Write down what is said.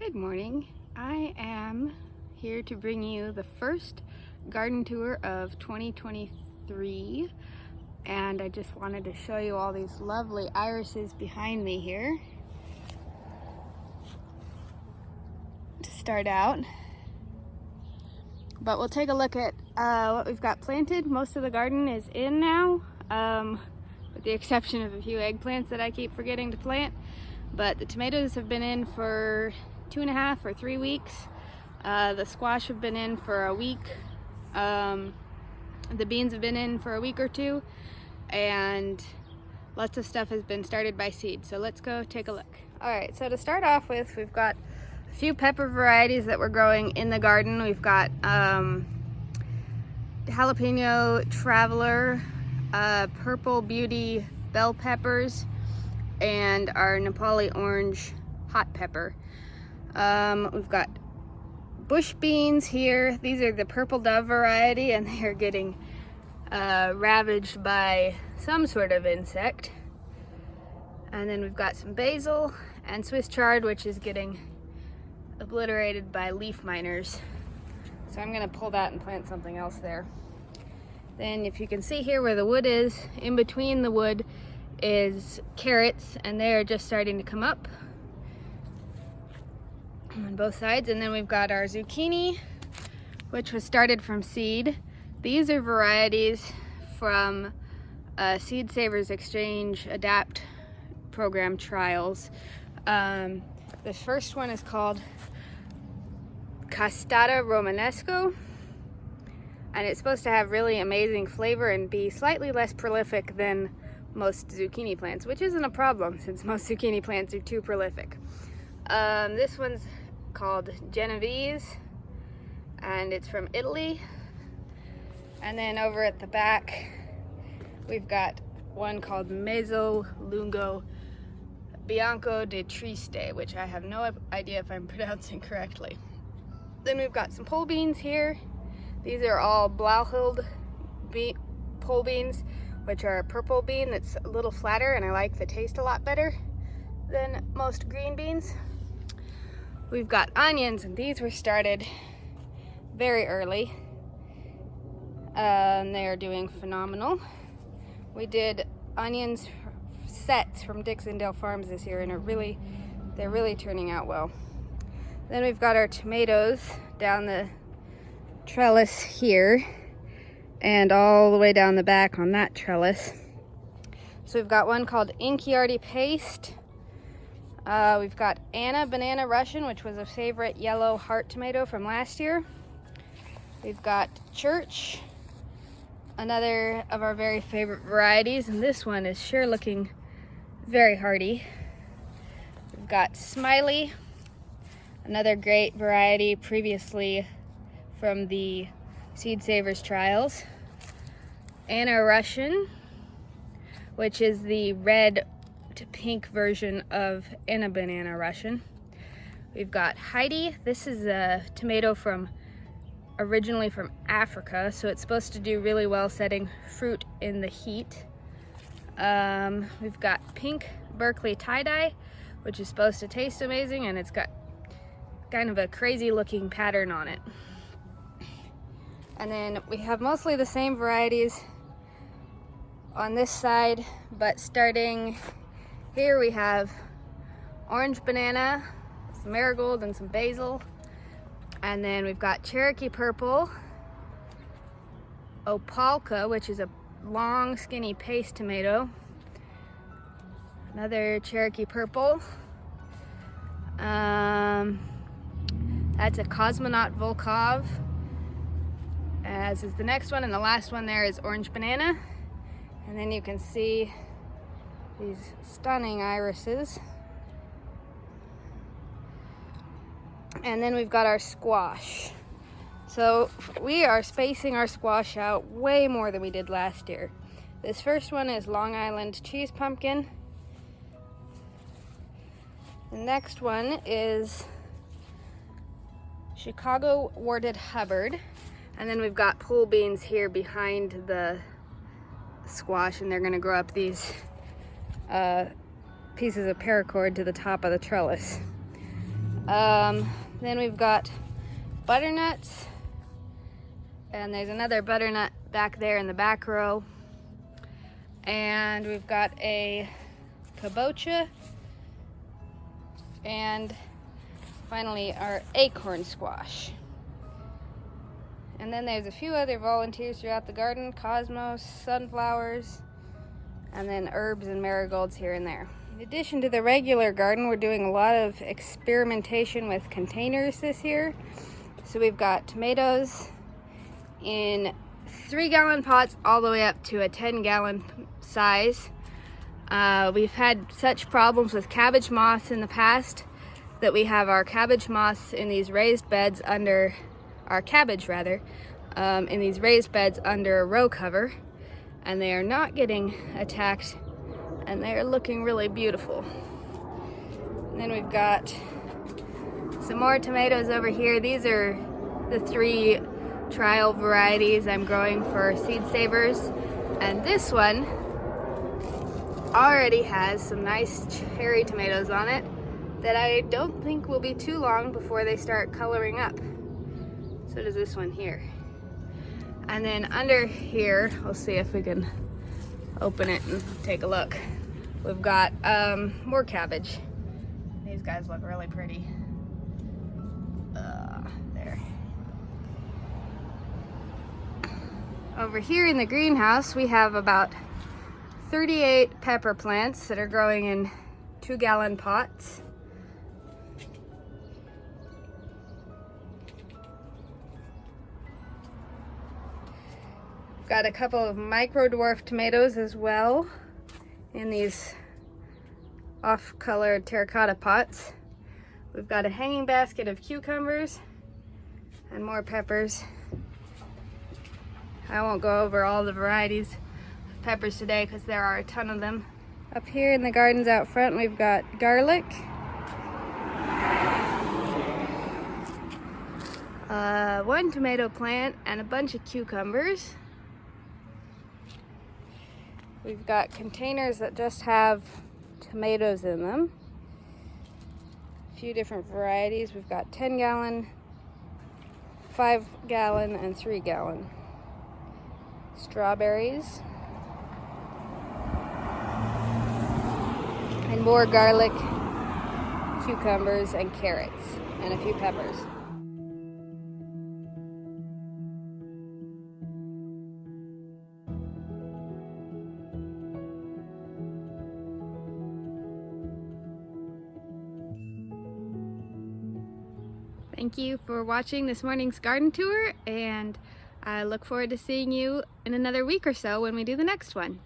Good morning. I am here to bring you the first garden tour of 2023, and I just wanted to show you all these lovely irises behind me here to start out. But we'll take a look at what we've got planted. Most of the garden is in now, with the exception of a few eggplants that I keep forgetting to plant. But the tomatoes have been in for 2.5 or 3 weeks. The squash have been in for a week. The beans have been in for a week or two, and lots of stuff has been started by seed. So let's go take a look. All right, so to start off with, we've got a few pepper varieties that we're growing in the garden. We've got jalapeno traveler, purple beauty bell peppers, and our Nepali orange hot pepper. We've got bush beans here. These are the purple dove variety, and they are getting ravaged by some sort of insect. And then we've got some basil and Swiss chard, which is getting obliterated by leaf miners. So I'm gonna pull that and plant something else there. Then if you can see here where the wood is, in between the wood is carrots, and they're just starting to come up on both sides. And then we've got our zucchini, which was started from seed. These are varieties from Seed Savers Exchange Adapt program trials. The first one is called Castata Romanesco, and it's supposed to have really amazing flavor and be slightly less prolific than most zucchini plants, which isn't a problem since most zucchini plants are too prolific. This one's called Genovese, and it's from Italy. And then over at the back, we've got one called Mezzolungo Bianco de Triste, which I have no idea if I'm pronouncing correctly. Then we've got some pole beans here. These are all Blauhild pole beans, which are a purple bean that's a little flatter, and I like the taste a lot better than most green beans. We've got onions, and these were started very early. They are doing phenomenal. We did onions sets from Dixondale Farms this year, and they're really turning out well. Then we've got our tomatoes down the trellis here, and all the way down the back on that trellis. So we've got one called Inchiardi Paste. We've got Anna Banana Russian, which was a favorite yellow heart tomato from last year. We've got Church, another of our very favorite varieties, and this one is sure looking very hardy. We've got Smiley, another great variety previously from the Seed Savers trials. Anna Russian, which is the red to pink version of Anna Banana Russian. We've got Heidi. This is a tomato originally from Africa, so it's supposed to do really well setting fruit in the heat. We've got Pink Berkeley Tie-Dye, which is supposed to taste amazing, and it's got kind of a crazy looking pattern on it. And then we have mostly the same varieties on this side, but starting here we have orange banana, some marigold, and some basil. And then we've got Cherokee Purple, Opalka, which is a long skinny paste tomato, another Cherokee Purple, that's a Cosmonaut Volkov, as is the next one, and the last one there is orange banana. And then you can see these stunning irises. And then we've got our squash. So we are spacing our squash out way more than we did last year. This first one is Long Island cheese pumpkin. The next one is Chicago warded Hubbard. And then we've got pole beans here behind the squash, and they're gonna grow up these pieces of paracord to the top of the trellis. Then we've got butternuts, and there's another butternut back there in the back row. And we've got a kabocha, and finally our acorn squash. And then there's a few other volunteers throughout the garden: cosmos, sunflowers, and then herbs and marigolds here and there. In addition to the regular garden, we're doing a lot of experimentation with containers this year. So we've got tomatoes in 3-gallon pots all the way up to a 10-gallon size. We've had such problems with cabbage moths in the past that we have our cabbage moths in these raised beds under our cabbage in these raised beds under a row cover, and they are not getting attacked, and they're looking really beautiful. And then we've got some more tomatoes over here. These are the 3 trial varieties I'm growing for Seed Savers, and this one already has some nice cherry tomatoes on it that I don't think will be too long before they start coloring up. So does this one here. And then under here, we'll see if we can open it and take a look. We've got more cabbage. These guys look really pretty. There. Over here in the greenhouse, we have about 38 pepper plants that are growing in 2-gallon pots. Got a couple of micro dwarf tomatoes as well in these off-colored terracotta pots. We've got a hanging basket of cucumbers and more peppers. I won't go over all the varieties of peppers today because there are a ton of them. Up here in the gardens out front, we've got garlic, one tomato plant, and a bunch of cucumbers. We've got containers that just have tomatoes in them. A few different varieties. We've got 10-gallon, 5-gallon, and 3-gallon. Strawberries. And more garlic, cucumbers, and carrots, and a few peppers. Thank you for watching this morning's garden tour, and I look forward to seeing you in another week or so when we do the next one.